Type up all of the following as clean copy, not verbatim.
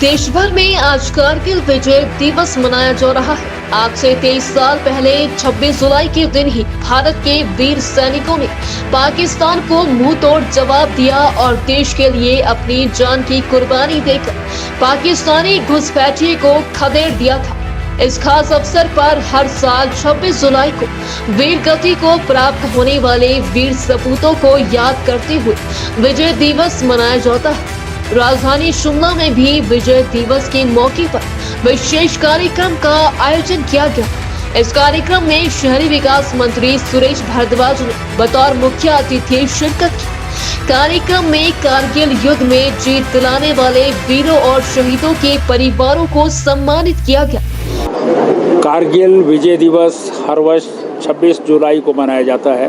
देश भर में आज कारगिल विजय दिवस मनाया जा रहा है। आज से 23 साल पहले 26 जुलाई के दिन ही भारत के वीर सैनिकों ने पाकिस्तान को मुंह तोड़ जवाब दिया और देश के लिए अपनी जान की कुर्बानी देकर पाकिस्तानी घुसपैठिए को खदेड़ दिया था। इस खास अवसर पर हर साल 26 जुलाई को वीर गति को प्राप्त होने वाले वीर सपूतों को याद करते हुए विजय दिवस मनाया जाता है। राजधानी शिमला में भी विजय दिवस के मौके पर विशेष कार्यक्रम का आयोजन किया गया। इस कार्यक्रम में शहरी विकास मंत्री सुरेश भारद्वाज ने बतौर मुख्य अतिथि शिरकत की। कार्यक्रम में कारगिल युद्ध में जीत दिलाने वाले वीरों और शहीदों के परिवारों को सम्मानित किया गया। कारगिल विजय दिवस हर वर्ष 26 जुलाई को मनाया जाता है।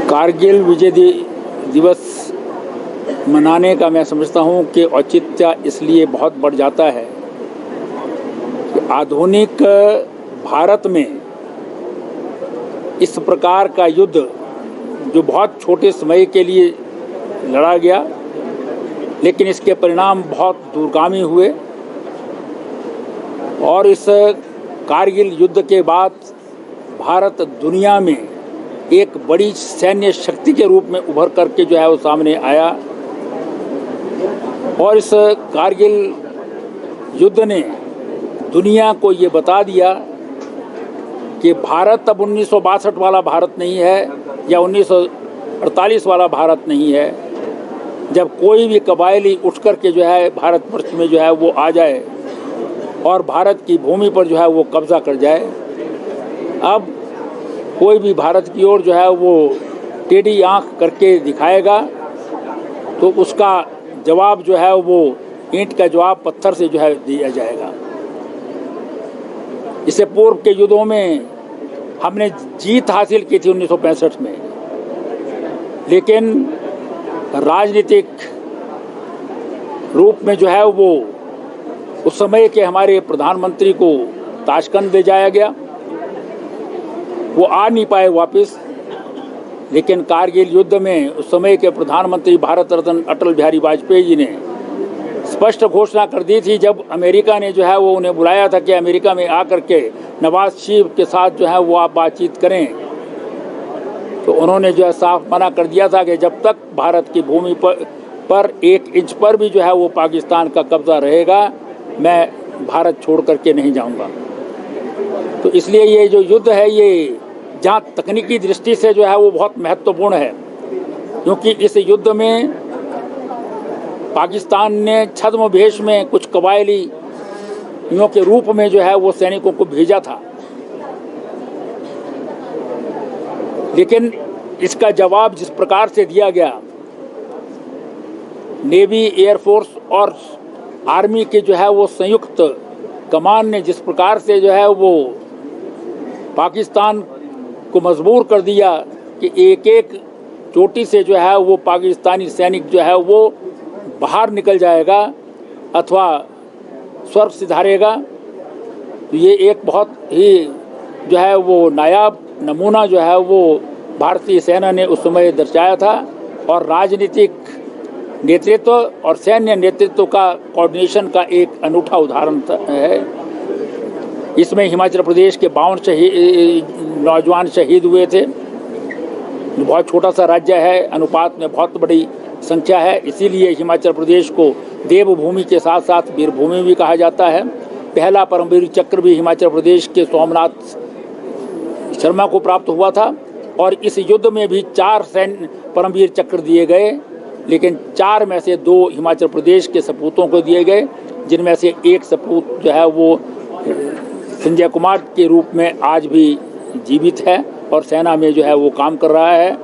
कारगिल विजय दिवस मनाने का मैं समझता हूँ कि औचित्य इसलिए बहुत बढ़ जाता है कि आधुनिक भारत में इस प्रकार का युद्ध जो बहुत छोटे समय के लिए लड़ा गया, लेकिन इसके परिणाम बहुत दूरगामी हुए और इस कारगिल युद्ध के बाद भारत दुनिया में एक बड़ी सैन्य शक्ति के रूप में उभर करके जो है वो सामने आया। और इस कारगिल युद्ध ने दुनिया को ये बता दिया कि भारत अब 1962 वाला भारत नहीं है या 1948 वाला भारत नहीं है, जब कोई भी कबायली उठ कर के जो है भारतवर्ष में जो है वो आ जाए और भारत की भूमि पर जो है वो कब्जा कर जाए। अब कोई भी भारत की ओर जो है वो टेढ़ी आंख करके दिखाएगा तो उसका जवाब जो है वो ईंट का जवाब पत्थर से जो है दिया जाएगा। इससे पूर्व के युद्धों में हमने जीत हासिल की थी 1965 में, लेकिन राजनीतिक रूप में जो है वो उस समय के हमारे प्रधानमंत्री को ताशकंद ले जाया गया, वो आ नहीं पाए वापस। लेकिन कारगिल युद्ध में उस समय के प्रधानमंत्री भारत रत्न अटल बिहारी वाजपेयी जी ने स्पष्ट घोषणा कर दी थी, जब अमेरिका ने जो है वो उन्हें बुलाया था कि अमेरिका में आकर के नवाज शरीफ के साथ जो है वो आप बातचीत करें, तो उन्होंने जो है साफ मना कर दिया था कि जब तक भारत की भूमि पर 1 इंच पर भी जो है वो पाकिस्तान का कब्जा रहेगा, मैं भारत छोड़ करके नहीं जाऊंगा। तो इसलिए ये जो युद्ध है ये जहाँ तकनीकी दृष्टि से जो है वो बहुत महत्वपूर्ण है, क्योंकि इस युद्ध में पाकिस्तान ने छद्मवेश में कुछ कबायलियों के रूप में जो है वो सैनिकों को भेजा था, लेकिन इसका जवाब जिस प्रकार से दिया गया, नेवी, एयरफोर्स और आर्मी के जो है वो संयुक्त कमान ने जिस प्रकार से जो है वो पाकिस्तान को मजबूर कर दिया कि एक एक चोटी से जो है वो पाकिस्तानी सैनिक जो है वो बाहर निकल जाएगा अथवा स्वर्ग सिधारेगा। तो ये एक बहुत ही जो है वो नायाब नमूना जो है वो भारतीय सेना ने उस समय दर्शाया था। और राजनीतिक नेतृत्व और सैन्य नेतृत्व का कोऑर्डिनेशन का एक अनूठा उदाहरण है। इसमें हिमाचल प्रदेश के 52 नौजवान शहीद हुए थे। बहुत छोटा सा राज्य है, अनुपात में बहुत बड़ी संख्या है, इसीलिए हिमाचल प्रदेश को देवभूमि के साथ साथ वीरभूमि भी कहा जाता है। पहला परमवीर चक्र भी हिमाचल प्रदेश के सोमनाथ शर्मा को प्राप्त हुआ था और इस युद्ध में भी 4 सैन्य परमवीर चक्र दिए गए, लेकिन 4 में से 2 हिमाचल प्रदेश के सपूतों को दिए गए, जिनमें से एक सपूत जो है वो संजय कुमार के रूप में आज भी जीवित है और सेना में जो है वो काम कर रहा है।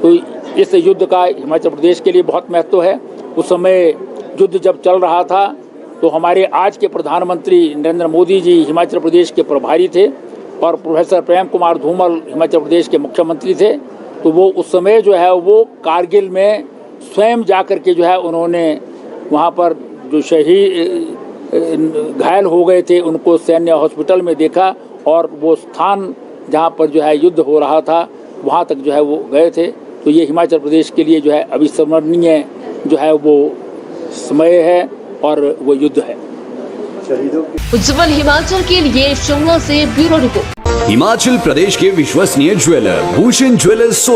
तो इस युद्ध का हिमाचल प्रदेश के लिए बहुत महत्व है। उस समय युद्ध जब चल रहा था तो हमारे आज के प्रधानमंत्री नरेंद्र मोदी जी हिमाचल प्रदेश के प्रभारी थे और प्रोफेसर प्रेम कुमार धूमल हिमाचल प्रदेश के मुख्यमंत्री थे। तो वो उस समय जो है वो कारगिल में स्वयं जाकर के जो है उन्होंने वहाँ पर जो शहीद घायल हो गए थे उनको सैन्य हॉस्पिटल में देखा और वो स्थान जहाँ पर जो है युद्ध हो रहा था वहाँ तक जो है वो गए थे। तो ये हिमाचल प्रदेश के लिए जो है अविस्मरणीय जो है वो समय है और वो युद्ध है। उज्जवल हिमाचल के लिए शिमला से ब्यूरो रिपोर्ट। हिमाचल प्रदेश के विश्वसनीय ज्वेलर भूषण ज्वेलर्स सोलन।